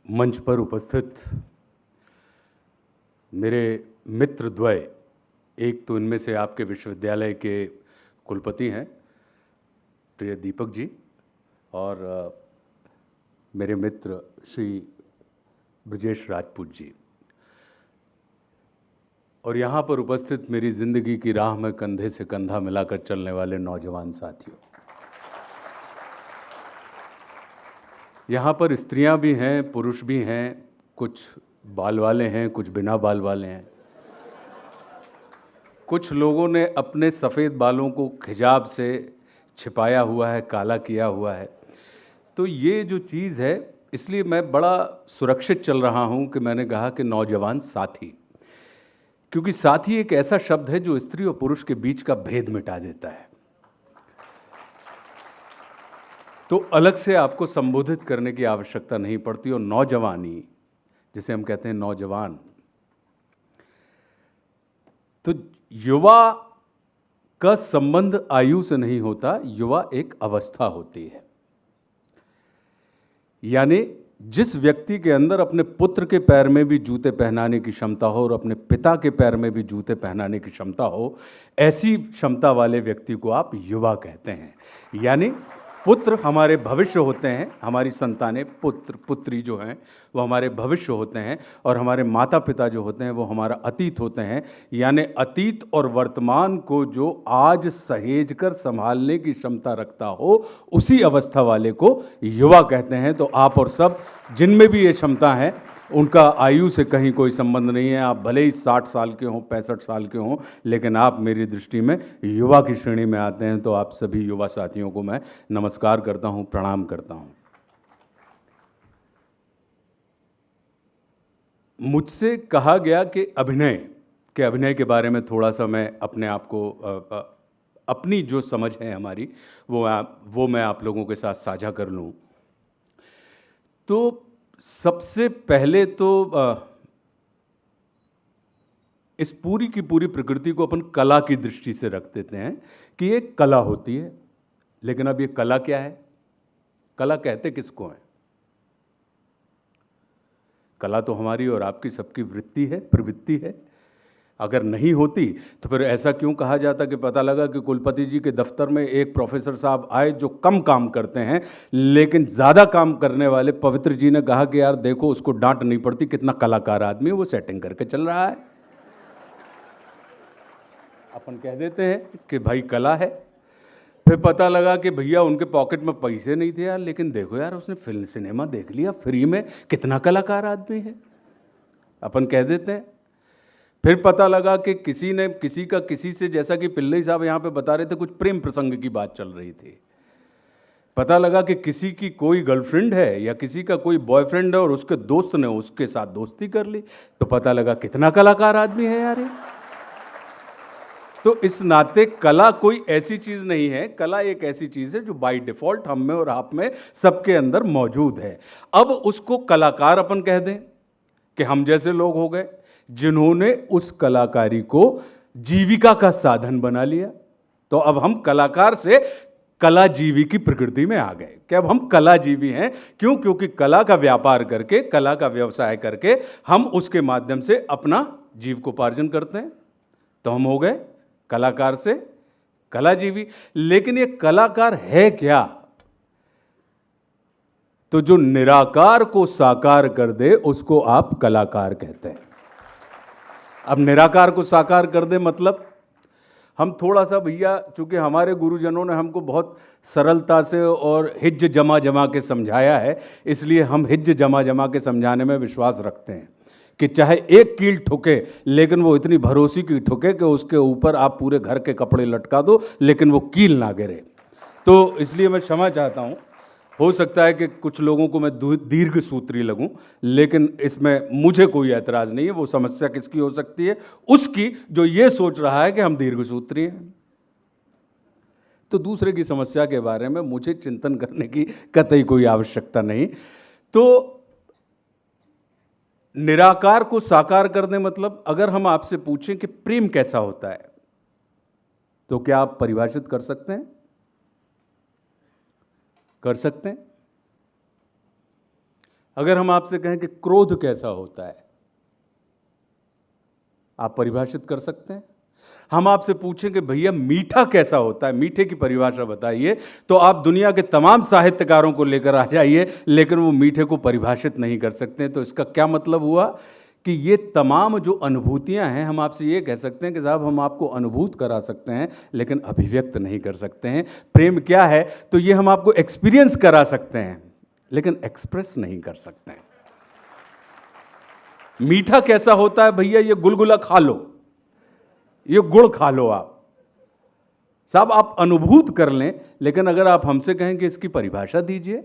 मंच पर उपस्थित मेरे मित्र द्वय, एक तो इनमें से आपके विश्वविद्यालय के कुलपति हैं प्रिय दीपक जी, और मेरे मित्र श्री ब्रजेश राजपूत जी, और यहाँ पर उपस्थित मेरी ज़िंदगी की राह में कंधे से कंधा मिलाकर चलने वाले नौजवान साथियों। यहाँ पर स्त्रियाँ भी हैं, पुरुष भी हैं, कुछ बाल वाले हैं, कुछ बिना बाल वाले हैं। कुछ लोगों ने अपने सफ़ेद बालों को हिजाब से छिपाया हुआ है, काला किया हुआ है। तो ये जो चीज़ है, इसलिए मैं बड़ा सुरक्षित चल रहा हूँ कि मैंने कहा कि नौजवान साथी, क्योंकि साथी एक ऐसा शब्द है जो स्त्री और पुरुष के बीच का भेद मिटा देता है। तो अलग से आपको संबोधित करने की आवश्यकता नहीं पड़ती। और नौजवानी, जिसे हम कहते हैं नौजवान, तो युवा का संबंध आयु से नहीं होता, युवा एक अवस्था होती है। यानी जिस व्यक्ति के अंदर अपने पुत्र के पैर में भी जूते पहनाने की क्षमता हो और अपने पिता के पैर में भी जूते पहनाने की क्षमता हो, ऐसी क्षमता वाले व्यक्ति को आप युवा कहते हैं। यानी पुत्र हमारे भविष्य होते हैं, हमारी संतानें, पुत्र पुत्री जो हैं वो हमारे भविष्य होते हैं, और हमारे माता पिता जो होते हैं वो हमारा अतीत होते हैं। यानी अतीत और वर्तमान को जो आज सहेज कर संभालने की क्षमता रखता हो, उसी अवस्था वाले को युवा कहते हैं। तो आप और सब जिनमें भी ये क्षमता है, उनका आयु से कहीं कोई संबंध नहीं है। आप भले ही 60 साल के हों, 65 साल के हों, लेकिन आप मेरी दृष्टि में युवा की श्रेणी में आते हैं। तो आप सभी युवा साथियों को मैं नमस्कार करता हूं, प्रणाम करता हूं। मुझसे कहा गया कि अभिनय के बारे में थोड़ा सा मैं अपने आप को अपनी जो समझ है हमारी वो मैं आप लोगों के साथ साझा कर लूं। तो सबसे पहले तो इस पूरी की पूरी प्रकृति को अपन कला की दृष्टि से रख देते हैं कि ये कला होती है। लेकिन अब ये कला क्या है? कला कहते किसको है? कला तो हमारी और आपकी सबकी वृत्ति है, प्रवृत्ति है। अगर नहीं होती तो फिर ऐसा क्यों कहा जाता कि पता लगा कि कुलपति जी के दफ्तर में एक प्रोफेसर साहब आए जो कम काम करते हैं, लेकिन ज़्यादा काम करने वाले पवित्र जी ने कहा कि यार देखो, उसको डांट नहीं पड़ती, कितना कलाकार आदमी है, वो सेटिंग करके चल रहा है। अपन कह देते हैं कि भाई कला है। फिर पता लगा कि भैया उनके पॉकेट में पैसे नहीं थे यार, लेकिन देखो यार, उसने फिल्म सिनेमा देख लिया फ्री में, कितना कलाकार आदमी है, अपन कह देते हैं। फिर पता लगा कि किसी ने किसी से, जैसा कि पिल्लई साहब यहाँ पे बता रहे थे, कुछ प्रेम प्रसंग की बात चल रही थी। पता लगा कि किसी की कोई गर्लफ्रेंड है या किसी का कोई बॉयफ्रेंड है और उसके दोस्त ने उसके साथ दोस्ती कर ली, तो पता लगा कितना कलाकार आदमी है यार ये। तो इस नाते कला कोई ऐसी चीज नहीं है, कला एक ऐसी चीज है जो बाय डिफॉल्ट हम में और आप में सबके अंदर मौजूद है। अब उसको कलाकार अपन कह दें कि हम जैसे लोग हो गए जिन्होंने उस कलाकारी को जीविका का साधन बना लिया। तो अब हम कलाकार से कलाजीवी की प्रकृति में आ गए कि अब हम कलाजीवी हैं। क्यों? क्योंकि कला का व्यापार करके, कला का व्यवसाय करके हम उसके माध्यम से अपना जीविकोपार्जन करते हैं। तो हम हो गए कलाकार से कलाजीवी। लेकिन ये कलाकार है क्या? तो जो निराकार को साकार कर दे उसको आप कलाकार कहते हैं। अब निराकार को साकार कर दे मतलब हम थोड़ा सा, भैया चूंकि हमारे गुरुजनों ने हमको बहुत सरलता से और हिज्ज जमा जमा के समझाया है, इसलिए हम हिज्ज जमा जमा के समझाने में विश्वास रखते हैं कि चाहे एक कील ठुके, लेकिन वो इतनी भरोसी की ठुके कि उसके ऊपर आप पूरे घर के कपड़े लटका दो, लेकिन वो कील ना गिरे। तो इसलिए मैं क्षमा चाहता हूँ। हो सकता है कि कुछ लोगों को मैं दीर्घ सूत्री लगूं, लेकिन इसमें मुझे कोई ऐतराज़ नहीं है। वो समस्या किसकी हो सकती है? उसकी जो ये सोच रहा है कि हम दीर्घ सूत्री हैं। तो दूसरे की समस्या के बारे में मुझे चिंतन करने की कतई कोई आवश्यकता नहीं। तो निराकार को साकार करने मतलब, अगर हम आपसे पूछें कि प्रेम कैसा होता है, तो क्या आप परिभाषित कर सकते हैं? कर सकते हैं? अगर हम आपसे कहें कि क्रोध कैसा होता है, आप परिभाषित कर सकते हैं? हम आपसे पूछें कि भैया मीठा कैसा होता है, मीठे की परिभाषा बताइए, तो आप दुनिया के तमाम साहित्यकारों को लेकर आ जाइए, लेकिन वो मीठे को परिभाषित नहीं कर सकते। तो इसका क्या मतलब हुआ कि ये तमाम जो अनुभूतियां हैं, हम आपसे ये कह सकते हैं कि साहब हम आपको अनुभूत करा सकते हैं लेकिन अभिव्यक्त नहीं कर सकते हैं। प्रेम क्या है, तो ये हम आपको एक्सपीरियंस करा सकते हैं लेकिन एक्सप्रेस नहीं कर सकते हैं। मीठा कैसा होता है भैया, ये गुलगुला खा लो, ये गुड़ खा लो आप, साहब आप अनुभूत कर लें, लेकिन अगर आप हमसे कहें कि इसकी परिभाषा दीजिए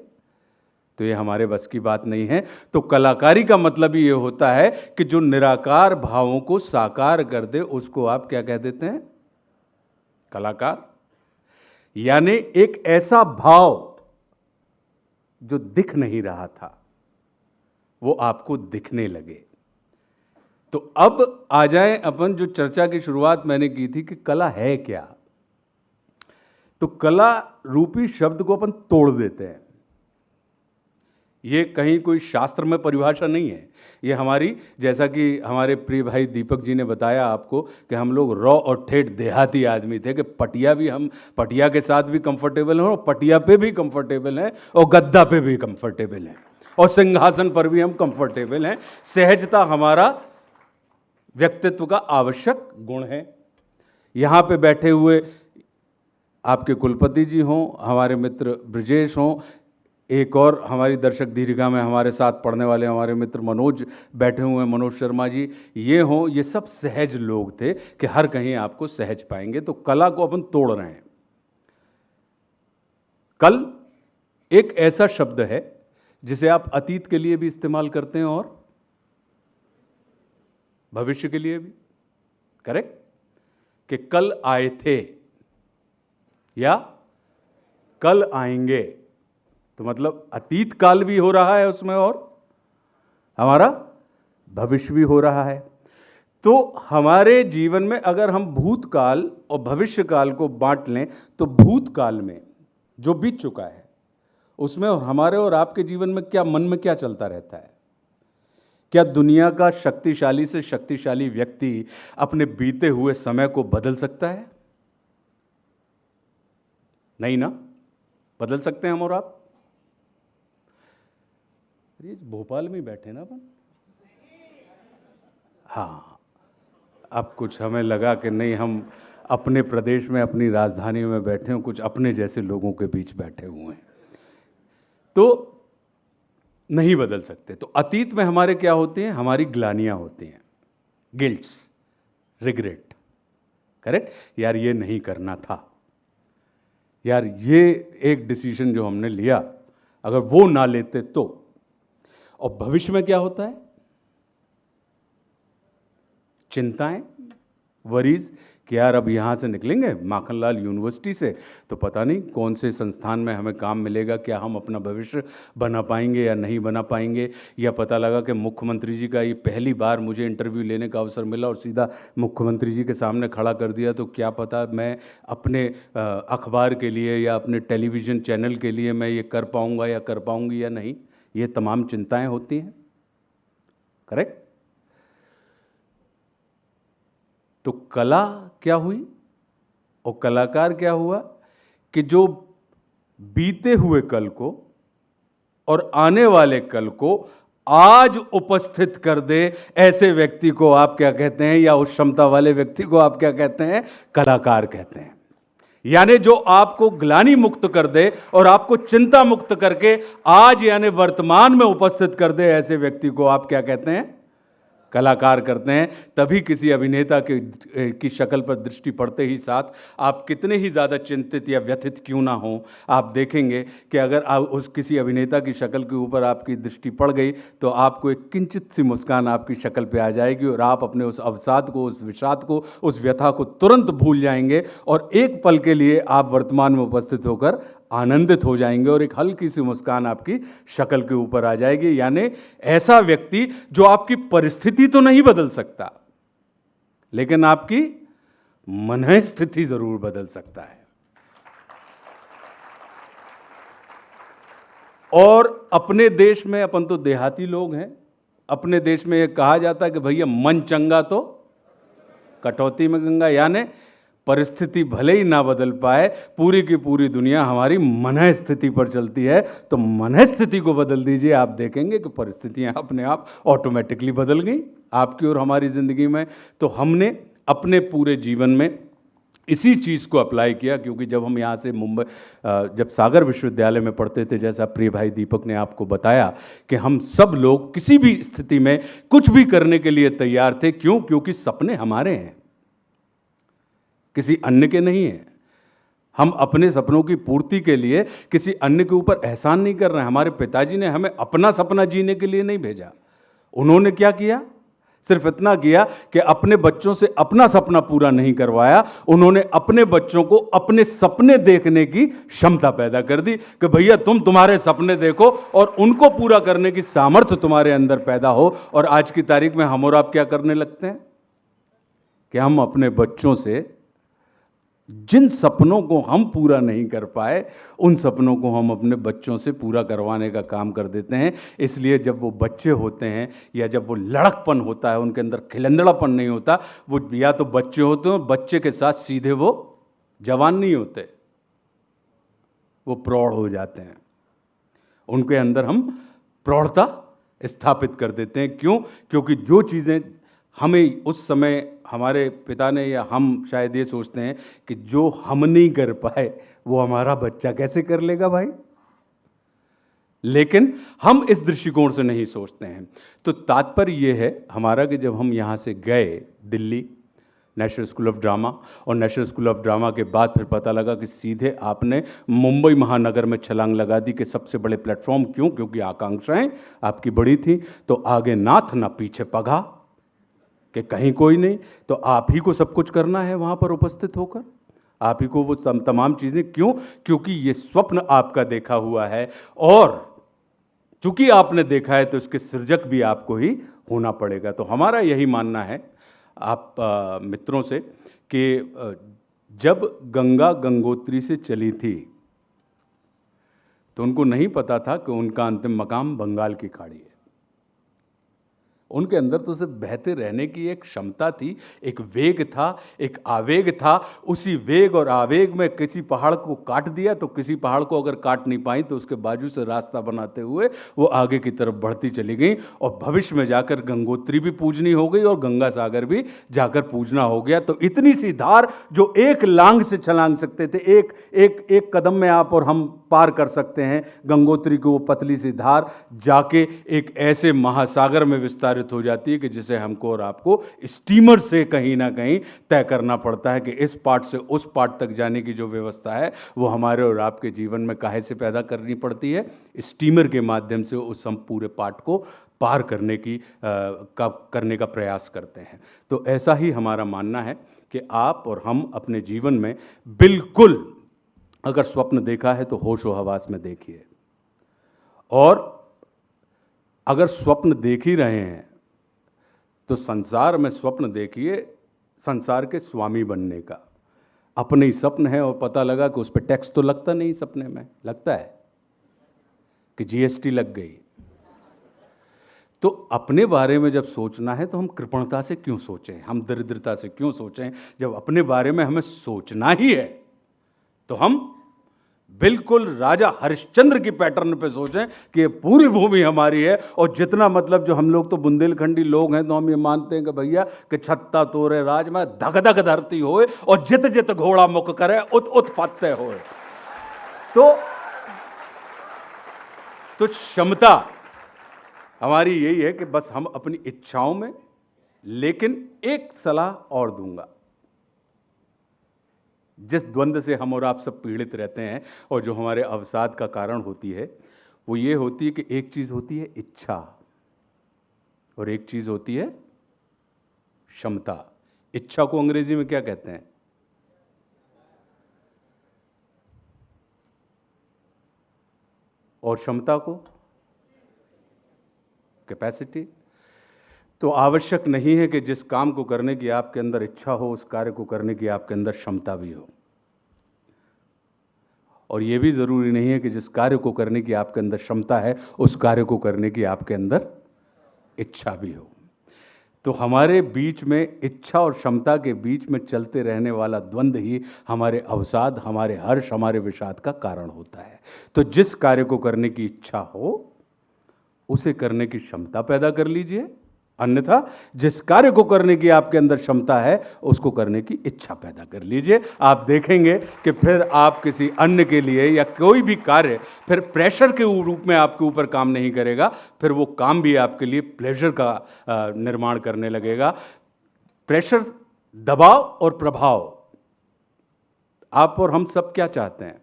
तो ये हमारे बस की बात नहीं है। तो कलाकारी का मतलब ही ये होता है कि जो निराकार भावों को साकार कर दे उसको आप क्या कह देते हैं? कलाकार। यानी एक ऐसा भाव जो दिख नहीं रहा था वो आपको दिखने लगे। तो अब आ जाएं अपन जो चर्चा की शुरुआत मैंने की थी कि कला है क्या। तो कला रूपी शब्द को अपन तोड़ देते हैं। ये कहीं कोई शास्त्र में परिभाषा नहीं है, ये हमारी, जैसा कि हमारे प्रिय भाई दीपक जी ने बताया आपको कि हम लोग रॉ और ठेठ देहाती आदमी थे कि पटिया भी, हम पटिया के साथ भी कंफर्टेबल हैं और पटिया पे भी कंफर्टेबल हैं और गद्दा पे भी कंफर्टेबल हैं और सिंहासन पर भी हम कंफर्टेबल हैं। सहजता हमारा व्यक्तित्व का आवश्यक गुण है। यहाँ पे बैठे हुए आपके कुलपति जी हों, हमारे मित्र ब्रजेश हों, एक और हमारी दर्शक दीर्घा में हमारे साथ पढ़ने वाले हमारे मित्र मनोज बैठे हुए हैं, मनोज शर्मा जी, ये हों, ये सब सहज लोग थे कि हर कहीं आपको सहज पाएंगे। तो कला को अपन तोड़ रहे हैं। कल एक ऐसा शब्द है जिसे आप अतीत के लिए भी इस्तेमाल करते हैं और भविष्य के लिए भी, करेक्ट? कि कल आए थे या कल आएंगे, तो मतलब अतीत काल भी हो रहा है उसमें और हमारा भविष्य भी हो रहा है। तो हमारे जीवन में अगर हम भूतकाल और भविष्य काल को बांट लें तो भूतकाल में जो बीत चुका है उसमें और हमारे और आपके जीवन में क्या, मन में क्या चलता रहता है? क्या दुनिया का शक्तिशाली से शक्तिशाली व्यक्ति अपने बीते हुए समय को बदल सकता है? नहीं ना। बदल सकते हैं हम और आप? ये भोपाल में बैठे ना अपन। हाँ, अब कुछ हमें लगा कि नहीं, हम अपने प्रदेश में अपनी राजधानी में बैठे हैं, कुछ अपने जैसे लोगों के बीच बैठे हुए हैं, तो नहीं बदल सकते। तो अतीत में हमारे क्या होते हैं? हमारी ग्लानियां होती हैं, गिल्ट्स, रिग्रेट, करेक्ट? यार ये नहीं करना था, यार ये एक डिसीजन जो हमने लिया अगर वो ना लेते तो। और भविष्य में क्या होता है? चिंताएं, वरीज कि यार अब यहाँ से निकलेंगे माखनलाल यूनिवर्सिटी से तो पता नहीं कौन से संस्थान में हमें काम मिलेगा, क्या हम अपना भविष्य बना पाएंगे या नहीं बना पाएंगे। या पता लगा कि मुख्यमंत्री जी का ये पहली बार मुझे इंटरव्यू लेने का अवसर मिला और सीधा मुख्यमंत्री जी के सामने खड़ा कर दिया, तो क्या पता मैं अपने अखबार के लिए या अपने टेलीविज़न चैनल के लिए मैं ये कर पाऊँगा या कर पाऊँगी या नहीं। ये तमाम चिंताएँ होती हैं, करेक्ट? तो कला क्या हुई और कलाकार क्या हुआ कि जो बीते हुए कल को और आने वाले कल को आज उपस्थित कर दे, ऐसे व्यक्ति को आप क्या कहते हैं, या उस क्षमता वाले व्यक्ति को आप क्या कहते हैं? कलाकार कहते हैं। यानी जो आपको ग्लानि मुक्त कर दे और आपको चिंता मुक्त करके आज यानी वर्तमान में उपस्थित कर दे, ऐसे व्यक्ति को आप क्या कहते हैं? कलाकार करते हैं। तभी किसी अभिनेता की शक्ल पर दृष्टि पड़ते ही साथ आप कितने ही ज़्यादा चिंतित या व्यथित क्यों ना हो, आप देखेंगे कि अगर आप उस किसी अभिनेता की शक्ल के ऊपर आपकी दृष्टि पड़ गई तो आपको एक किंचित सी मुस्कान आपकी शक्ल पे आ जाएगी और आप अपने उस अवसाद को, उस विषाद को, उस व्यथा को तुरंत भूल जाएंगे और एक पल के लिए आप वर्तमान में उपस्थित होकर आनंदित हो जाएंगे और एक हल्की सी मुस्कान आपकी शक्ल के ऊपर आ जाएगी। यानी ऐसा व्यक्ति जो आपकी परिस्थिति तो नहीं बदल सकता लेकिन आपकी मन स्थिति जरूर बदल सकता है। और अपने देश में, अपन तो देहाती लोग हैं, अपने देश में ये कहा जाता है कि भैया मन चंगा तो कटौती में गंगा, यानी परिस्थिति भले ही ना बदल पाए, पूरी की पूरी दुनिया हमारी मन स्थिति पर चलती है। तो मन स्थिति को बदल दीजिए, आप देखेंगे कि परिस्थितियां अपने आप ऑटोमेटिकली बदल गई आपकी और हमारी जिंदगी में। तो हमने अपने पूरे जीवन में इसी चीज़ को अप्लाई किया, क्योंकि जब हम यहाँ से मुंबई, जब सागर विश्वविद्यालय में पढ़ते थे, जैसा प्रिय भाई दीपक ने आपको बताया कि हम सब लोग किसी भी स्थिति में कुछ भी करने के लिए तैयार थे। क्यों? क्योंकि सपने हमारे हैं, किसी अन्य के नहीं हैं। हम अपने सपनों की पूर्ति के लिए किसी अन्य के ऊपर एहसान नहीं कर रहे हैं। हमारे पिताजी ने हमें अपना सपना जीने के लिए नहीं भेजा। उन्होंने क्या किया? सिर्फ इतना किया कि अपने बच्चों से अपना सपना पूरा नहीं करवाया, उन्होंने अपने बच्चों को अपने सपने देखने की क्षमता पैदा कर दी कि भैया तुम तुम्हारे सपने देखो और उनको पूरा करने की सामर्थ्य तुम्हारे अंदर पैदा हो। और आज की तारीख में हम और आप क्या करने लगते हैं कि हम अपने बच्चों से जिन सपनों को हम पूरा नहीं कर पाए, उन सपनों को हम अपने बच्चों से पूरा करवाने का काम कर देते हैं। इसलिए जब वो बच्चे होते हैं या जब वो लड़कपन होता है, उनके अंदर खिलंदड़ापन नहीं होता, वो या तो बच्चे होते हैं, बच्चे के साथ सीधे वो जवान नहीं होते, वो प्रौढ़ हो जाते हैं। उनके अंदर हम प्रौढ़ता स्थापित कर देते हैं। क्यों? क्योंकि जो चीज़ें हमें उस समय हमारे पिता ने, या हम शायद ये सोचते हैं कि जो हम नहीं कर पाए वो हमारा बच्चा कैसे कर लेगा भाई। लेकिन हम इस दृष्टिकोण से नहीं सोचते हैं। तो तात्पर्य ये है हमारा कि जब हम यहाँ से गए Delhi national school of drama, और नेशनल स्कूल ऑफ ड्रामा के बाद फिर पता लगा कि सीधे आपने मुंबई महानगर में छलांग लगा दी कि सबसे बड़े प्लेटफॉर्म। क्यों? क्योंकि आकांक्षाएं आपकी बड़ी थी। तो आगे नाथ ना पीछे पगा कि कहीं कोई नहीं, तो आप ही को सब कुछ करना है वहाँ पर उपस्थित होकर, आप ही को वो तमाम चीज़ें। क्यों? क्योंकि ये स्वप्न आपका देखा हुआ है, और चूंकि आपने देखा है तो इसके सृजक भी आपको ही होना पड़ेगा। तो हमारा यही मानना है आप मित्रों से कि जब गंगा गंगोत्री से चली थी तो उनको नहीं पता था कि उनका अंतिम मकाम बंगाल की खाड़ी है। उनके अंदर तो सिर्फ बहते रहने की एक क्षमता थी, एक वेग था, एक आवेग था। उसी वेग और आवेग में किसी पहाड़ को काट दिया, तो किसी पहाड़ को अगर काट नहीं पाई तो उसके बाजू से रास्ता बनाते हुए वो आगे की तरफ बढ़ती चली गई, और भविष्य में जाकर गंगोत्री भी पूजनी हो गई और गंगा सागर भी जाकर पूजना हो गया। तो इतनी सी धार जो एक लांग से छलांग सकते थे, एक कदम में आप और हम पार कर सकते हैं गंगोत्री को, वो पतली सी धार जाके एक ऐसे महासागर में विस्तारित हो जाती है कि जिसे हमको और आपको स्टीमर से कहीं ना कहीं तय करना पड़ता है कि इस पार्ट से उस पार्ट तक जाने की जो व्यवस्था है वो हमारे और आपके जीवन में काहे से पैदा करनी पड़ती है? स्टीमर के माध्यम से उस हम पूरे पार्ट को पार करने का प्रयास करते हैं। तो ऐसा ही हमारा मानना है कि आप और हम अपने जीवन में बिल्कुल अगर स्वप्न देखा है तो होशो हवास में देखिए, और अगर स्वप्न देख ही रहे हैं तो संसार में स्वप्न देखिए संसार के स्वामी बनने का। अपने ही सपन है और पता लगा कि उस पर टैक्स तो लगता नहीं, सपने में लगता है कि जीएसटी लग गई। तो अपने बारे में जब सोचना है तो हम कृपणता से क्यों सोचें, हम दरिद्रता से क्यों सोचें? जब अपने बारे में हमें सोचना ही है तो हम बिल्कुल राजा हरिश्चंद्र की पैटर्न पे सोचें कि ये पूरी भूमि हमारी है। और जितना मतलब जो हम लोग तो बुंदेलखंडी लोग हैं तो हम ये मानते हैं कि भैया कि छत्ता तोरे राज में धक धक धरती होए और जित जित घोड़ा मुख करे उत उत पत्ते होए। तो क्षमता हमारी यही है कि बस हम अपनी इच्छाओं में, लेकिन एक सलाह और दूंगा, जिस द्वंद्व से हम और आप सब पीड़ित रहते हैं और जो हमारे अवसाद का कारण होती है, वो ये होती है कि एक चीज होती है इच्छा और एक चीज होती है क्षमता। इच्छा को अंग्रेजी में क्या कहते हैं? और क्षमता को कैपेसिटी। तो आवश्यक नहीं है कि जिस काम को करने की आपके अंदर इच्छा हो, उस कार्य को करने की आपके अंदर क्षमता भी हो। और ये भी ज़रूरी नहीं है कि जिस कार्य को करने की आपके अंदर क्षमता है उस कार्य को करने की आपके अंदर इच्छा भी हो। तो हमारे बीच में इच्छा और क्षमता के बीच में चलते रहने वाला द्वंद्व ही हमारे अवसाद, हमारे हर्ष, हमारे विषाद का कारण होता है। तो जिस कार्य को करने की इच्छा हो उसे करने की क्षमता पैदा कर लीजिए, अन्यथा जिस कार्य को करने की आपके अंदर क्षमता है उसको करने की इच्छा पैदा कर लीजिए। आप देखेंगे कि फिर आप किसी अन्य के लिए या कोई भी कार्य फिर प्रेशर के रूप में आपके ऊपर काम नहीं करेगा, फिर वो काम भी आपके लिए प्लेजर का निर्माण करने लगेगा। प्रेशर, दबाव और प्रभाव, आप और हम सब क्या चाहते हैं?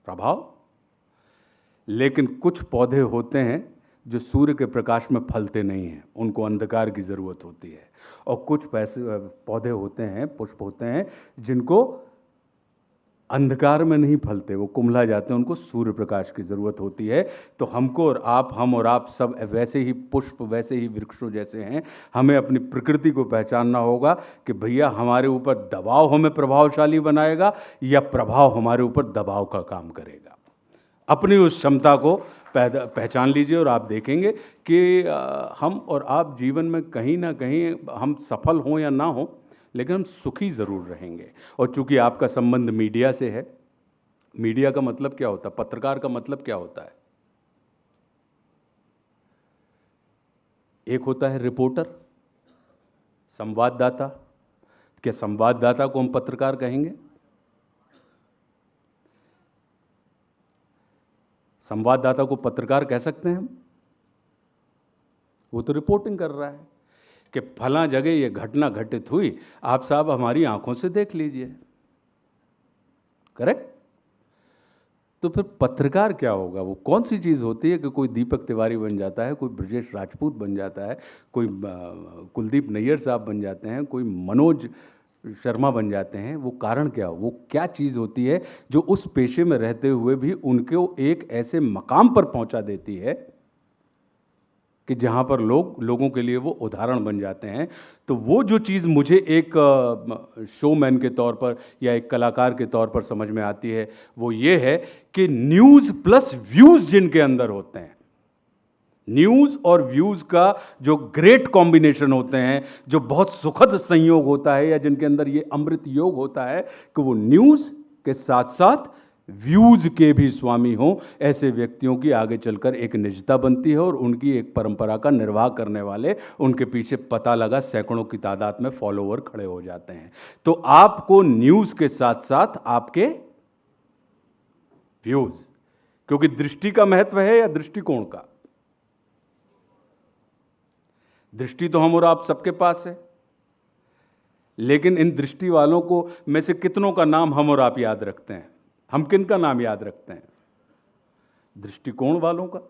प्रभाव। लेकिन कुछ पौधे होते हैं जो सूर्य के प्रकाश में फलते नहीं हैं, उनको अंधकार की ज़रूरत होती है। और कुछ पौधे होते हैं, पुष्प होते हैं जिनको अंधकार में नहीं फलते, वो कुम्हला जाते हैं, उनको सूर्य प्रकाश की ज़रूरत होती है। तो हमको और आप, हम और आप सब वैसे ही पुष्प, वैसे ही वृक्षों जैसे हैं। हमें अपनी प्रकृति को पहचानना होगा कि भैया हमारे ऊपर दबाव हमें प्रभावशाली बनाएगा या प्रभाव हमारे ऊपर दबाव का काम करेगा। अपनी उस क्षमता को पहचान लीजिए और आप देखेंगे कि हम और आप जीवन में कहीं ना कहीं हम सफल हों या ना हों, लेकिन हम सुखी ज़रूर रहेंगे। और चूंकि आपका संबंध मीडिया से है, मीडिया का मतलब क्या होता है, पत्रकार का मतलब क्या होता है? एक होता है रिपोर्टर, संवाददाता। क्या संवाददाता को हम पत्रकार कहेंगे? संवाददाता को पत्रकार कह सकते हैं हम? वो तो रिपोर्टिंग कर रहा है कि फला जगह ये घटना घटित हुई, आप साहब हमारी आंखों से देख लीजिए। करेक्ट? तो फिर पत्रकार क्या होगा? वो कौन सी चीज़ होती है कि कोई दीपक तिवारी बन जाता है, कोई ब्रजेश राजपूत बन जाता है, कोई कुलदीप नैयर साहब बन जाते हैं, कोई मनोज शर्मा बन जाते हैं? वो कारण क्या हो? वो क्या चीज़ होती है जो उस पेशे में रहते हुए भी उनको एक ऐसे मकाम पर पहुंचा देती है कि जहां पर लोगों के लिए वो उदाहरण बन जाते हैं? तो वो जो चीज़ मुझे एक शोमैन के तौर पर या एक कलाकार के तौर पर समझ में आती है, वो ये है कि न्यूज़ प्लस व्यूज़ जिनके अंदर होते हैं, न्यूज़ और व्यूज़ का जो ग्रेट कॉम्बिनेशन होते हैं, जो बहुत सुखद संयोग होता है, या जिनके अंदर ये अमृत योग होता है कि वो न्यूज़ के साथ साथ व्यूज़ के भी स्वामी हों, ऐसे व्यक्तियों की आगे चलकर एक निजता बनती है और उनकी एक परंपरा का निर्वाह करने वाले, उनके पीछे पता लगा सैकड़ों की तादाद में फॉलोवर खड़े हो जाते हैं। तो आपको न्यूज़ के साथ साथ आपके व्यूज़, क्योंकि दृष्टि का महत्व है या दृष्टिकोण का? दृष्टि तो हम और आप सबके पास है, लेकिन इन दृष्टि वालों को में से कितनों का नाम हम और आप याद रखते हैं? हम किन का नाम याद रखते हैं? दृष्टिकोण वालों का।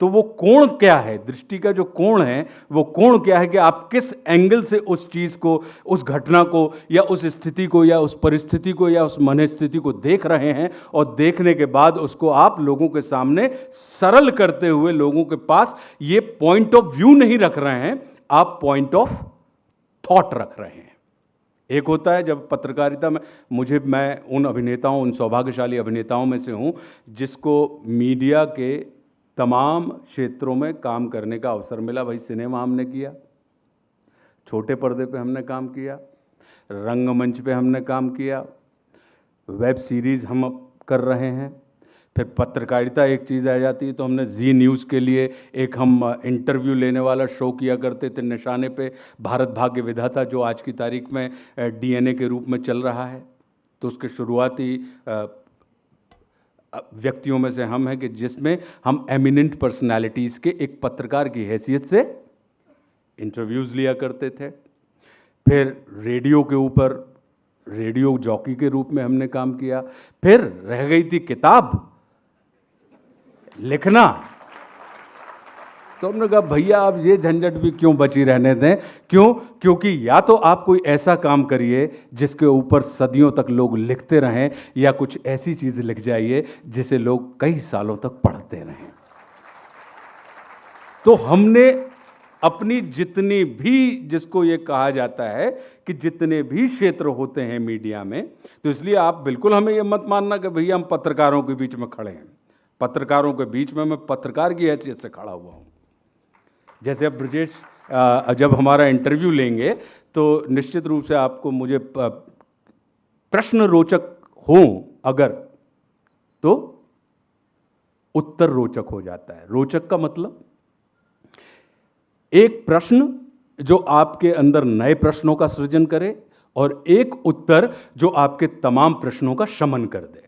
तो वो कोण क्या है? दृष्टि का जो कोण है, वो कोण क्या है कि आप किस एंगल से उस चीज को, उस घटना को या उस स्थिति को या उस परिस्थिति को या उस मन स्थिति को देख रहे हैं, और देखने के बाद उसको आप लोगों के सामने सरल करते हुए लोगों के पास ये पॉइंट ऑफ व्यू नहीं रख रहे हैं, आप पॉइंट ऑफ थॉट रख रहे हैं। एक होता है जब पत्रकारिता में मैं उन अभिनेताओं, उन सौभाग्यशाली अभिनेताओं में से हूं जिसको मीडिया के तमाम क्षेत्रों में काम करने का अवसर मिला। भाई सिनेमा हमने किया, छोटे पर्दे पे हमने काम किया, रंगमंच पे हमने काम किया, वेब सीरीज़ हम अब कर रहे हैं, फिर पत्रकारिता एक चीज़ आ जाती है तो हमने जी न्यूज़ के लिए एक हम इंटरव्यू लेने वाला शो किया करते थे निशाने पे, भारत भाग्य विधाता, जो आज की तारीख में डीएनए के रूप में चल रहा है। तो उसके शुरुआती व्यक्तियों में से हम हैं कि जिसमें हम एमिनेंट पर्सनालिटीज़ के एक पत्रकार की हैसियत से इंटरव्यूज़ लिया करते थे। फिर रेडियो के ऊपर रेडियो जॉकी के रूप में हमने काम किया। फिर रह गई थी किताब लिखना, तो हमने कहा भैया अब ये झंझट भी क्यों बची रहने दें। क्यों? क्योंकि या तो आप कोई ऐसा काम करिए जिसके ऊपर सदियों तक लोग लिखते रहें, या कुछ ऐसी चीज़ लिख जाइए जिसे लोग कई सालों तक पढ़ते रहें। तो हमने अपनी जितनी भी, जिसको ये कहा जाता है कि जितने भी क्षेत्र होते हैं मीडिया में, तो इसलिए आप बिल्कुल हमें ये मत मानना कि भैया हम पत्रकारों के बीच में खड़े हैं। पत्रकारों के बीच में मैं पत्रकार की हैसियत से खड़ा हुआ हूँ। जैसे अब ब्रजेश जब हमारा इंटरव्यू लेंगे तो निश्चित रूप से आपको मुझे प्रश्न रोचक हों अगर, तो उत्तर रोचक हो जाता है। रोचक का मतलब एक प्रश्न जो आपके अंदर नए प्रश्नों का सृजन करे और एक उत्तर जो आपके तमाम प्रश्नों का शमन कर दे।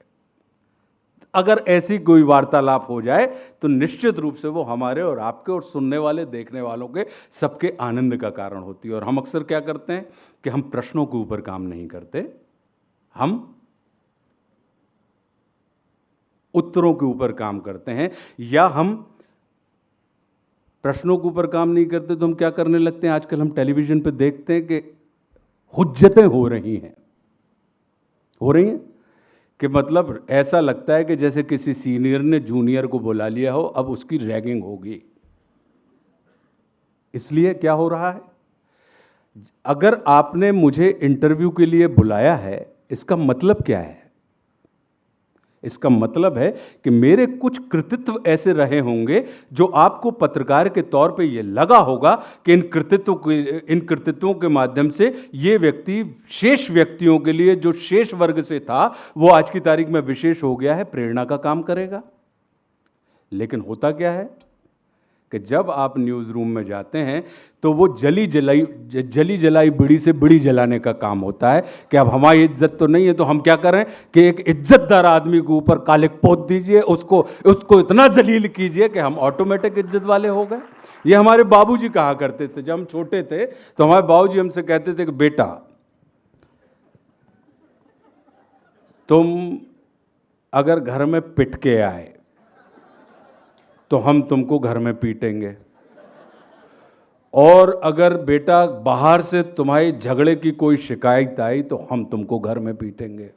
अगर ऐसी कोई वार्तालाप हो जाए तो निश्चित रूप से वो हमारे और आपके और सुनने वाले देखने वालों के सबके आनंद का कारण होती है। और हम अक्सर क्या करते हैं कि हम प्रश्नों के ऊपर काम नहीं करते, हम उत्तरों के ऊपर काम करते हैं। या हम प्रश्नों के ऊपर काम नहीं करते तो हम क्या करने लगते हैं, आजकल हम टेलीविजन पे देखते हैं कि हुज्जतें हो रही हैं कि मतलब ऐसा लगता है कि जैसे किसी सीनियर ने जूनियर को बुला लिया हो, अब उसकी रैगिंग होगी। इसलिए क्या हो रहा है, अगर आपने मुझे इंटरव्यू के लिए बुलाया है, इसका मतलब क्या है? इसका मतलब है कि मेरे कुछ कृतित्व ऐसे रहे होंगे जो आपको पत्रकार के तौर पे ये लगा होगा कि इन कृतित्वों के माध्यम से ये व्यक्ति शेष व्यक्तियों के लिए, जो शेष वर्ग से था, वो आज की तारीख में विशेष हो गया है, प्रेरणा का काम करेगा। लेकिन होता क्या है कि जब आप न्यूज़ रूम में जाते हैं तो वो जली जलाई बीड़ी से बीड़ी जलाने का काम होता है कि अब हमारी इज्जत तो नहीं है, तो हम क्या करें कि एक इज्जतदार आदमी के ऊपर कालिक पोत दीजिए, उसको इतना जलील कीजिए कि हम ऑटोमेटिक इज्जत वाले हो गए। ये हमारे बाबूजी कहा करते थे। जब हम छोटे थे तो हमारे बाबूजी हमसे कहते थे कि बेटा, तुम अगर घर में पिट के आए तो हम तुमको घर में पीटेंगे, और अगर बेटा बाहर से तुम्हारी झगड़े की कोई शिकायत आई तो हम तुमको घर में पीटेंगे।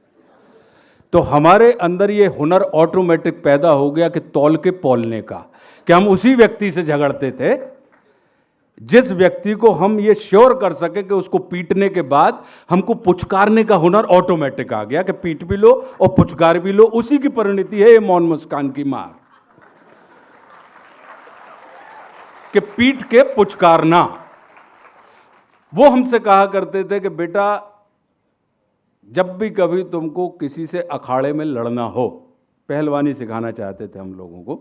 तो हमारे अंदर ये हुनर ऑटोमेटिक पैदा हो गया कि तौल के पौलने का, कि हम उसी व्यक्ति से झगड़ते थे जिस व्यक्ति को हम ये श्योर कर सके कि उसको पीटने के बाद हमको पुचकारने का हुनर ऑटोमेटिक आ गया कि पीट भी लो और पुचकार भी लो। उसी की परिणति है ये मौन मुस्कान की मार, कि पीट के पुचकारना। वो हमसे कहा करते थे कि बेटा, जब भी कभी तुमको किसी से अखाड़े में लड़ना हो, पहलवानी सिखाना चाहते थे हम लोगों को,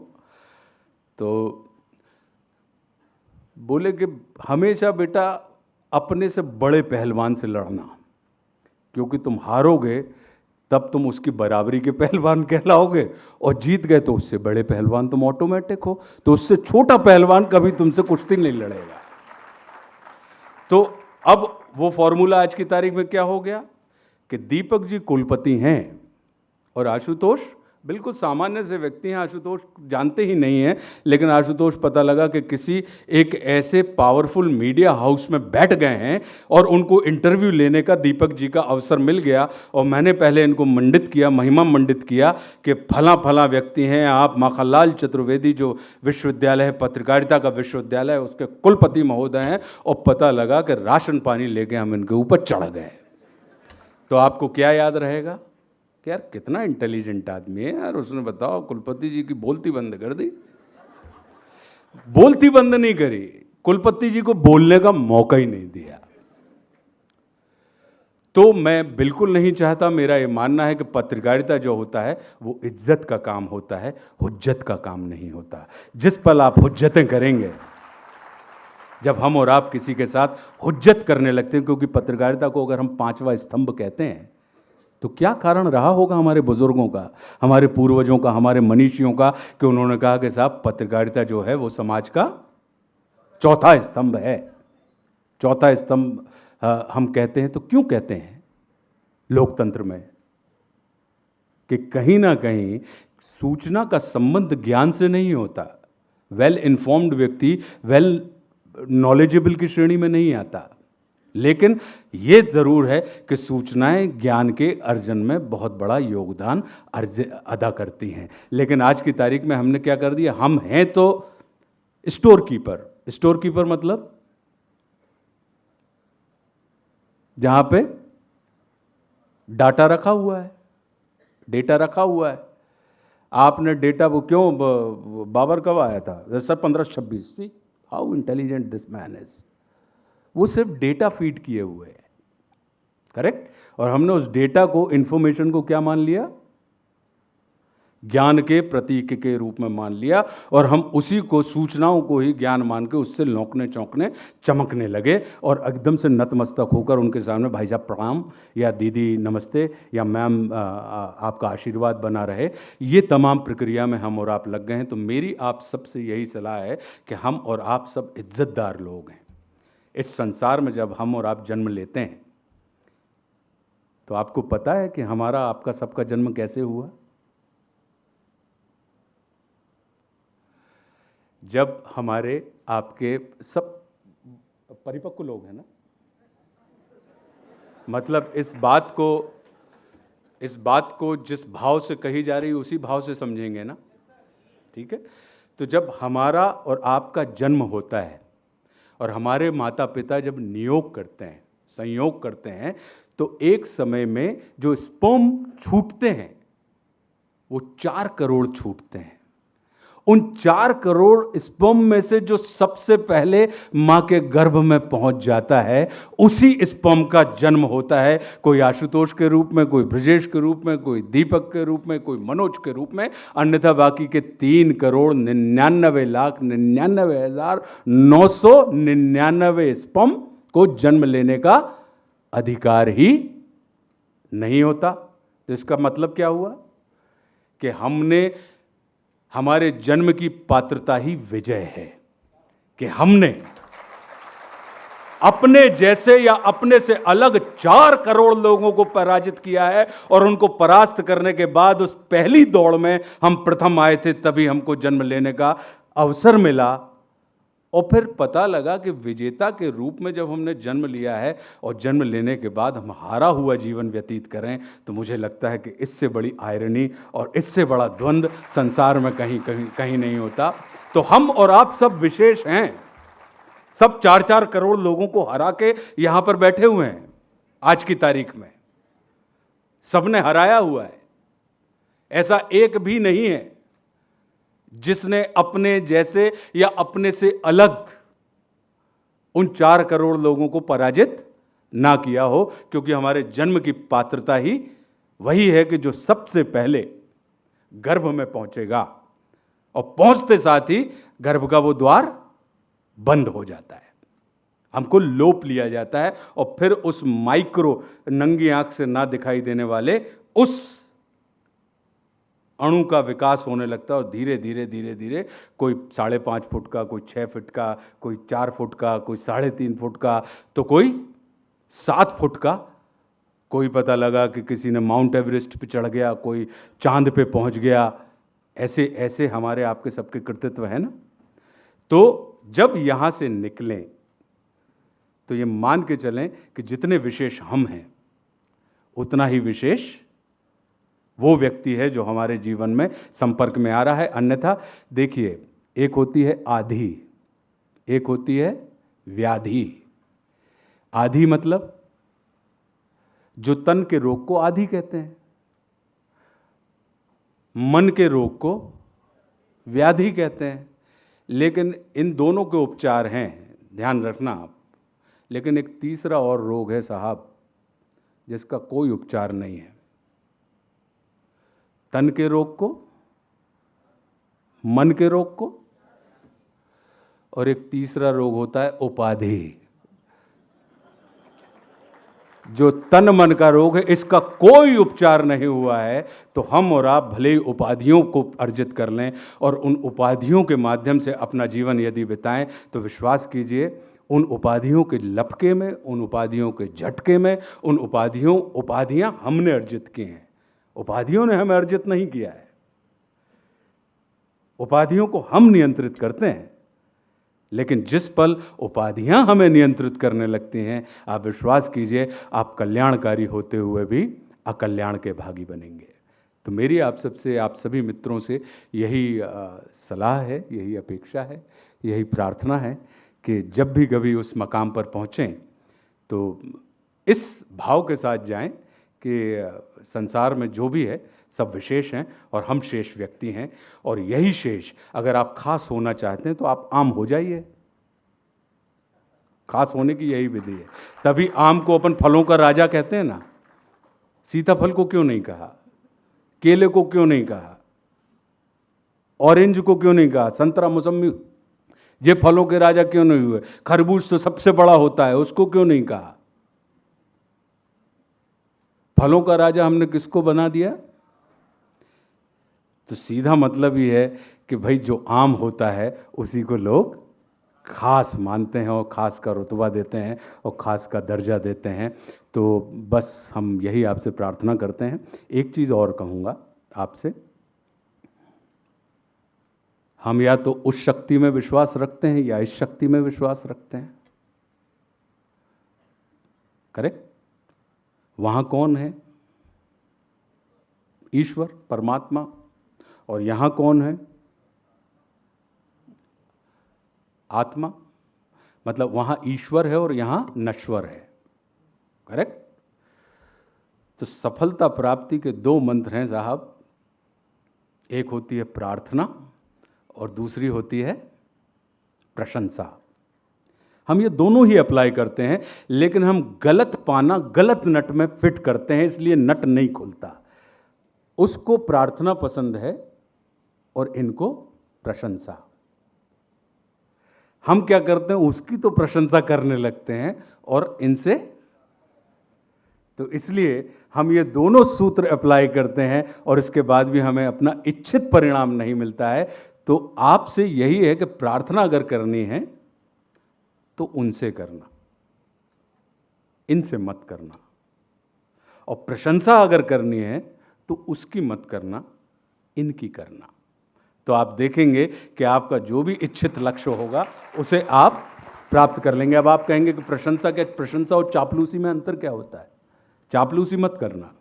तो बोले कि हमेशा बेटा अपने से बड़े पहलवान से लड़ना, क्योंकि तुम हारोगे तब तुम उसकी बराबरी के पहलवान कहलाओगे, और जीत गए तो उससे बड़े पहलवान तुम ऑटोमेटिक हो, तो उससे छोटा पहलवान कभी तुमसे कुश्ती नहीं लड़ेगा। तो अब वो फॉर्मूला आज की तारीख में क्या हो गया कि दीपक जी कुलपति हैं और आशुतोष बिल्कुल सामान्य से व्यक्ति हैं। आशुतोष जानते ही नहीं हैं, लेकिन आशुतोष पता लगा कि किसी एक ऐसे पावरफुल मीडिया हाउस में बैठ गए हैं और उनको इंटरव्यू लेने का दीपक जी का अवसर मिल गया। और मैंने पहले इनको मंडित किया, महिमा मंडित किया कि फला फला व्यक्ति हैं आप, माखनलाल चतुर्वेदी जो विश्वविद्यालय है, पत्रकारिता का विश्वविद्यालय है, उसके कुलपति महोदय हैं। और पता लगा कि राशन पानी लेके हम इनके ऊपर चढ़ गए। तो आपको क्या याद रहेगा कि यार कितना इंटेलिजेंट आदमी है यार, उसने बताओ कुलपति जी की बोलती बंद कर दी। बोलती बंद नहीं करी, कुलपति जी को बोलने का मौका ही नहीं दिया। तो मैं बिल्कुल नहीं चाहता, मेरा ये मानना है कि पत्रकारिता जो होता है वो इज्जत का काम होता है, हुज्जत का काम नहीं होता। जिस पल आप हुज्जतें करेंगे, जब हम और आप किसी के साथ हुज्जत करने लगते हैं, क्योंकि पत्रकारिता को अगर हम पांचवा स्तंभ कहते हैं तो क्या कारण रहा होगा हमारे बुजुर्गों का, हमारे पूर्वजों का, हमारे मनीषियों का, कि उन्होंने कहा कि साहब पत्रकारिता जो है वो समाज का चौथा स्तंभ है। चौथा स्तंभ हम कहते हैं तो क्यों कहते हैं लोकतंत्र में? कि कहीं ना कहीं सूचना का संबंध ज्ञान से नहीं होता। वेल इन्फॉर्म्ड व्यक्ति वेल नॉलेजेबल की श्रेणी में नहीं आता, लेकिन ये ज़रूर है कि सूचनाएं ज्ञान के अर्जन में बहुत बड़ा योगदान अदा करती हैं। लेकिन आज की तारीख में हमने क्या कर दिया, हम हैं तो स्टोर कीपर, स्टोर कीपर मतलब जहां पे डाटा रखा हुआ है, डेटा रखा हुआ है। आपने डेटा वो क्यों बाबर कब आया था sir? 1526। See how intelligent this man is. वो सिर्फ डेटा फीड किए हुए है, करेक्ट। और हमने उस डेटा को, इंफॉर्मेशन को क्या मान लिया? ज्ञान के प्रतीक के रूप में मान लिया, और हम उसी को, सूचनाओं को ही ज्ञान मान के उससे लौंकने चौंकने चमकने लगे, और एकदम से नतमस्तक होकर उनके सामने भाई साहब प्रणाम, या दीदी नमस्ते, या मैम आपका आशीर्वाद बना रहे। ये तमाम प्रक्रिया में हम और आप लग गए हैं। तो मेरी आप सबसे यही सलाह है कि हम और आप सब इज्जतदार लोग हैं। इस संसार में जब हम और आप जन्म लेते हैं तो आपको पता है कि हमारा, आपका, सबका जन्म कैसे हुआ? जब हमारे, आपके सब परिपक्व लोग हैं ना, मतलब इस बात को जिस भाव से कही जा रही है उसी भाव से समझेंगे ना, ठीक है। तो जब हमारा और आपका जन्म होता है और हमारे माता पिता जब नियोग करते हैं, संयोग करते हैं, तो एक समय में जो स्पर्म छूटते हैं वो 4 करोड़ छूटते हैं। उन 4 करोड़ स्पर्म में से जो सबसे पहले मां के गर्भ में पहुंच जाता है, उसी स्पर्म का जन्म होता है। कोई आशुतोष के रूप में, कोई ब्रजेश के रूप में, कोई दीपक के रूप में, कोई मनोज के रूप में, अन्यथा बाकी के 3,99,99,999 स्पर्म को जन्म लेने का अधिकार ही नहीं होता। तो इसका मतलब क्या हुआ कि हमारे जन्म की पात्रता ही विजय है, कि हमने अपने जैसे या अपने से अलग 4 करोड़ लोगों को पराजित किया है, और उनको परास्त करने के बाद उस पहली दौड़ में हम प्रथम आए थे, तभी हमको जन्म लेने का अवसर मिला। और फिर पता लगा कि विजेता के रूप में जब हमने जन्म लिया है और जन्म लेने के बाद हम हारा हुआ जीवन व्यतीत करें, तो मुझे लगता है कि इससे बड़ी आयरनी और इससे बड़ा द्वंद्व संसार में कहीं नहीं होता। तो हम और आप सब विशेष हैं, सब 4-4 करोड़ लोगों को हरा के यहां पर बैठे हुए हैं। आज की तारीख में सबने हराया हुआ है, ऐसा एक भी नहीं है जिसने अपने जैसे या अपने से अलग उन 4 करोड़ लोगों को पराजित ना किया हो, क्योंकि हमारे जन्म की पात्रता ही वही है कि जो सबसे पहले गर्भ में पहुंचेगा, और पहुंचते साथ ही गर्भ का वो द्वार बंद हो जाता है, हमको लोप लिया जाता है, और फिर उस माइक्रो, नंगी आंख से ना दिखाई देने वाले उस अणु का विकास होने लगता है। और धीरे धीरे धीरे धीरे कोई 5.5 फुट का, कोई 6 फुट का, कोई 4 फुट का, कोई 3.5 फुट का, तो कोई 7 फुट का, कोई पता लगा कि किसी ने माउंट एवरेस्ट पे चढ़ गया, कोई चांद पे पहुंच गया। ऐसे ऐसे हमारे आपके सबके कृतित्व है ना। तो जब यहां से निकलें तो ये मान के चलें कि जितने विशेष हम हैं उतना ही विशेष वो व्यक्ति है जो हमारे जीवन में संपर्क में आ रहा है। अन्यथा देखिए, एक होती है आधि, एक होती है व्याधि। आधि मतलब जो तन के रोग को आधि कहते हैं, मन के रोग को व्याधि कहते हैं। लेकिन इन दोनों के उपचार हैं, ध्यान रखना आप। लेकिन एक तीसरा और रोग है साहब, जिसका कोई उपचार नहीं है। तन के रोग को, मन के रोग को, और एक तीसरा रोग होता है उपाधि। जो तन मन का रोग है, इसका कोई उपचार नहीं हुआ है। तो हम और आप भले ही उपाधियों को अर्जित कर लें और उन उपाधियों के माध्यम से अपना जीवन यदि बिताएं, तो विश्वास कीजिए उन उपाधियों के लपके में, उन उपाधियों के झटके में, उन उपाधियां हमने अर्जित की हैं। उपाधियों ने हमें अर्जित नहीं किया है। उपाधियों को हम नियंत्रित करते हैं। लेकिन जिस पल उपाधियां हमें नियंत्रित करने लगती हैं, आप विश्वास कीजिए आप कल्याणकारी होते हुए भी अकल्याण के भागी बनेंगे। तो मेरी आप सबसे, आप सभी मित्रों से यही सलाह है, यही अपेक्षा है, यही प्रार्थना है कि जब भी कभी उस मकाम पर पहुँचें तो इस भाव के साथ जाएं कि संसार में जो भी है सब विशेष हैं और हम शेष व्यक्ति हैं, और यही शेष, अगर आप खास होना चाहते हैं तो आप आम हो जाइए। खास होने की यही विधि है। तभी आम को अपन फलों का राजा कहते हैं ना। सीताफल को क्यों नहीं कहा, केले को क्यों नहीं कहा, ऑरेंज को क्यों नहीं कहा, संतरा मौसमी, ये फलों के राजा क्यों नहीं हुए? खरबूज तो सबसे बड़ा होता है, उसको क्यों नहीं कहा? फलों का राजा हमने किसको बना दिया? तो सीधा मतलब ही है कि भाई जो आम होता है उसी को लोग खास मानते हैं और खास का रुतबा देते हैं और खास का दर्जा देते हैं। तो बस हम यही आपसे प्रार्थना करते हैं। एक चीज़ और कहूँगा आपसे, हम या तो उस शक्ति में विश्वास रखते हैं या इस शक्ति में विश्वास रखते हैं। करेक्ट? वहाँ कौन है? ईश्वर, परमात्मा। और यहाँ कौन है? आत्मा। मतलब वहाँ ईश्वर है और यहाँ नश्वर है। करेक्ट? तो सफलता प्राप्ति के दो मंत्र हैं साहब। एक होती है प्रार्थना और दूसरी होती है प्रशंसा। हम ये दोनों ही अप्लाई करते हैं, लेकिन हम गलत पाना गलत नट में फिट करते हैं, इसलिए नट नहीं खुलता। उसको प्रार्थना पसंद है और इनको प्रशंसा। हम क्या करते हैं, उसकी तो प्रशंसा करने लगते हैं और इनसे, तो इसलिए हम ये दोनों सूत्र अप्लाई करते हैं और इसके बाद भी हमें अपना इच्छित परिणाम नहीं मिलता है। तो आपसे यही है कि प्रार्थना अगर करनी है तो उनसे करना, इनसे मत करना। और प्रशंसा अगर करनी है तो उसकी मत करना, इनकी करना। तो आप देखेंगे कि आपका जो भी इच्छित लक्ष्य होगा उसे आप प्राप्त कर लेंगे। अब आप कहेंगे कि प्रशंसा क्या, प्रशंसा और चापलूसी में अंतर क्या होता है? चापलूसी मत करना।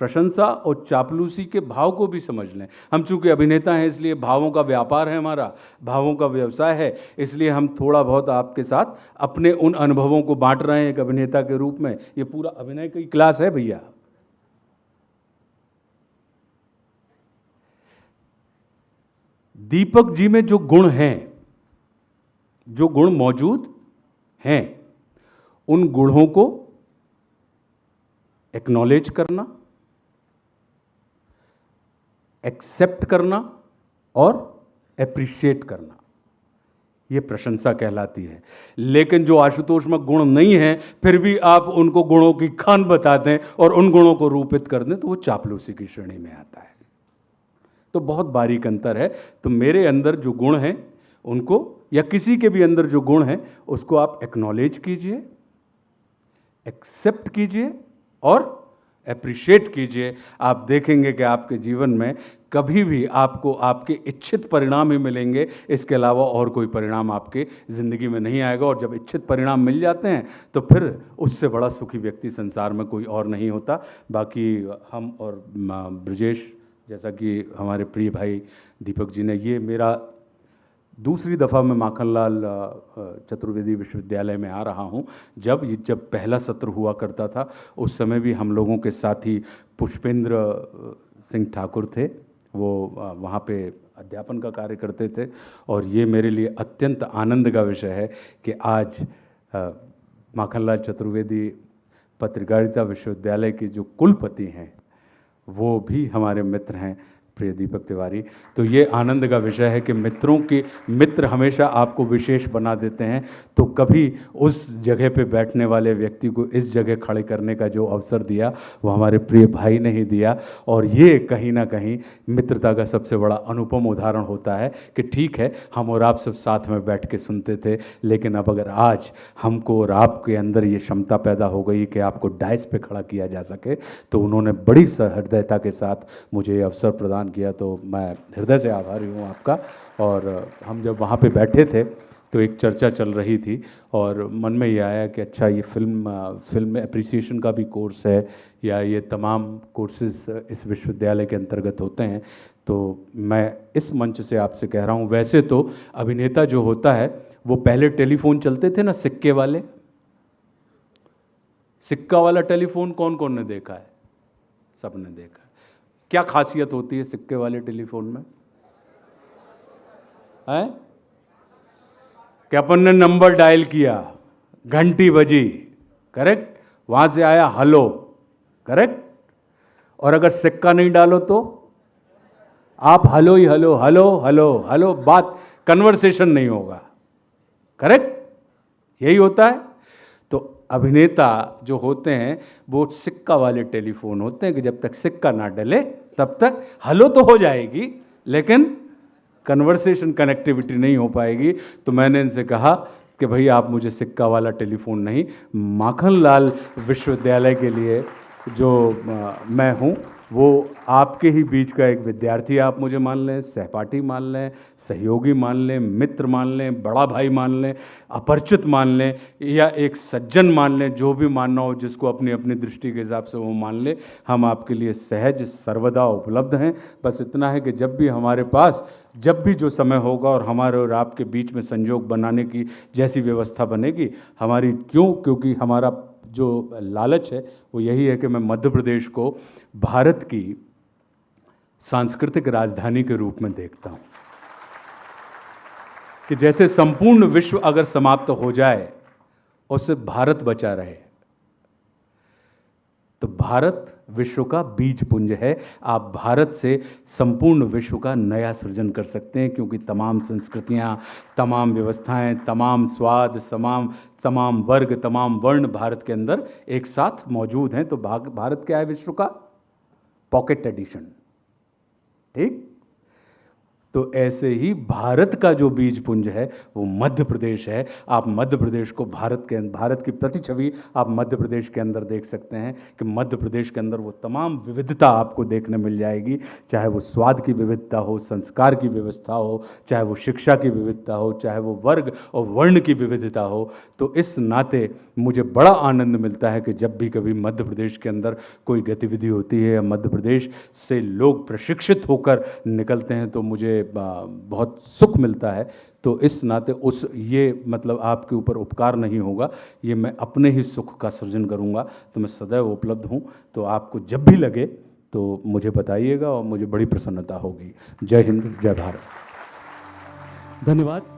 प्रशंसा और चापलूसी के भाव को भी समझ लें। हम चूंकि अभिनेता हैं इसलिए भावों का व्यापार है हमारा, भावों का व्यवसाय है, इसलिए हम थोड़ा बहुत आपके साथ अपने उन अनुभवों को बांट रहे हैं एक अभिनेता के रूप में। ये पूरा अभिनय की क्लास है भैया। दीपक जी में जो गुण हैं, जो गुण मौजूद हैं, उन गुणों को एक्नॉलेज करना, एक्सेप्ट करना और एप्रिशिएट करना, ये प्रशंसा कहलाती है। लेकिन जो आशुतोष में गुण नहीं है फिर भी आप उनको गुणों की खान बता दें और उन गुणों को रूपित कर दें तो वो चापलूसी की श्रेणी में आता है। तो बहुत बारीक अंतर है। तो मेरे अंदर जो गुण हैं उनको, या किसी के भी अंदर जो गुण हैं उसको आप एक्नॉलेज कीजिए, एक्सेप्ट कीजिए और एप्रिशिएट कीजिए। आप देखेंगे कि आपके जीवन में कभी भी आपको आपके इच्छित परिणाम ही मिलेंगे, इसके अलावा और कोई परिणाम आपके ज़िंदगी में नहीं आएगा। और जब इच्छित परिणाम मिल जाते हैं तो फिर उससे बड़ा सुखी व्यक्ति संसार में कोई और नहीं होता। बाकी हम और ब्रजेश, जैसा कि हमारे प्रिय भाई दीपक जी ने, ये मेरा दूसरी दफ़ा मैं माखनलाल चतुर्वेदी विश्वविद्यालय में आ रहा हूँ। जब पहला सत्र हुआ करता था उस समय भी हम लोगों के साथी पुष्पेंद्र सिंह ठाकुर थे, वो वहाँ पे अध्यापन का कार्य करते थे। और ये मेरे लिए अत्यंत आनंद का विषय है कि आज माखनलाल चतुर्वेदी पत्रकारिता विश्वविद्यालय के जो कुलपति हैं वो भी हमारे मित्र हैं, प्रिय दीपक तिवारी। तो ये आनंद का विषय है कि मित्र हमेशा आपको विशेष बना देते हैं। तो कभी उस जगह पे बैठने वाले व्यक्ति को इस जगह खड़े करने का जो अवसर दिया वो हमारे प्रिय भाई ने ही दिया। और ये कहीं ना कहीं मित्रता का सबसे बड़ा अनुपम उदाहरण होता है कि ठीक है हम और आप सब साथ में बैठ के सुनते थे, लेकिन अब अगर आज हमको और आपके अंदर ये क्षमता पैदा हो गई कि आपको डाइस पे खड़ा किया जा सके, तो उन्होंने बड़ी सहृदयता के साथ मुझे ये अवसर प्रदान किया। तो मैं हृदय से आभारी हूँ आपका। और हम जब वहाँ पे बैठे थे तो एक चर्चा चल रही थी और मन में ये आया कि अच्छा ये फिल्म एप्रिसिएशन का भी कोर्स है या ये तमाम कोर्सेज इस विश्वविद्यालय के अंतर्गत होते हैं। तो मैं इस मंच से आपसे कह रहा हूँ, वैसे तो अभिनेता जो होता है वो पहले टेलीफोन चलते थे ना, सिक्के वाले, सिक्का वाला टेलीफोन कौन कौन ने देखा है? सबने देखा है। क्या खासियत होती है सिक्के वाले टेलीफोन में? है कि अपन ने नंबर डायल किया, घंटी बजी, करेक्ट, वहां से आया हेलो, करेक्ट, और अगर सिक्का नहीं डालो तो आप हेलो ही हेलो हेलो हेलो हेलो, बात कन्वर्सेशन नहीं होगा, करेक्ट, यही होता है। तो अभिनेता जो होते हैं वो सिक्का वाले टेलीफोन होते हैं कि जब तक सिक्का ना डले तब तक हेलो तो हो जाएगी लेकिन कन्वर्सेशन, कनेक्टिविटी नहीं हो पाएगी। तो मैंने इनसे कहा कि भाई आप मुझे सिक्का वाला टेलीफोन नहीं, माखनलाल विश्वविद्यालय के लिए जो मैं हूँ वो आपके ही बीच का एक विद्यार्थी आप मुझे मान लें, सहपाठी मान लें, सहयोगी मान लें, मित्र मान लें, बड़ा भाई मान लें, अपरिचित मान लें या एक सज्जन मान लें, जो भी मानना हो, जिसको अपनी अपनी दृष्टि के हिसाब से वो मान ले। हम आपके लिए सहज सर्वदा उपलब्ध हैं। बस इतना है कि जब भी हमारे पास जब भी जो समय होगा और हमारे और आपके बीच में संयोग बनाने की जैसी व्यवस्था बनेगी हमारी, क्योंकि हमारा जो लालच है वो यही है कि मैं मध्य प्रदेश को भारत की सांस्कृतिक राजधानी के रूप में देखता हूं कि जैसे संपूर्ण विश्व अगर समाप्त हो जाए और सिर्फ भारत बचा रहे तो भारत विश्व का बीज पुंज है। आप भारत से संपूर्ण विश्व का नया सृजन कर सकते हैं क्योंकि तमाम संस्कृतियां, तमाम व्यवस्थाएं, तमाम स्वाद, तमाम वर्ग, तमाम वर्ण भारत के अंदर एक साथ मौजूद हैं। तो भारत क्या है? विश्व का पॉकेट एडिशन, ठीक। तो ऐसे ही भारत का जो बीज पुंज है वो मध्य प्रदेश है। आप मध्य प्रदेश को भारत की प्रतिछवि आप मध्य प्रदेश के अंदर देख सकते हैं कि मध्य प्रदेश के अंदर वो तमाम विविधता आपको देखने मिल जाएगी, चाहे वो स्वाद की विविधता हो, संस्कार की व्यवस्था हो, चाहे वो शिक्षा की विविधता हो, चाहे वो वर्ग और वर्ण की विविधता हो। तो इस नाते मुझे बड़ा आनंद मिलता है कि जब भी कभी मध्य प्रदेश के अंदर कोई गतिविधि होती है या मध्य प्रदेश से लोग प्रशिक्षित होकर निकलते हैं तो मुझे बहुत सुख मिलता है। तो इस नाते ये मतलब आपके ऊपर उपकार नहीं होगा, ये मैं अपने ही सुख का सृजन करूंगा। तो मैं सदैव उपलब्ध हूं। तो आपको जब भी लगे तो मुझे बताइएगा और मुझे बड़ी प्रसन्नता होगी। जय हिंद, जय भारत। धन्यवाद।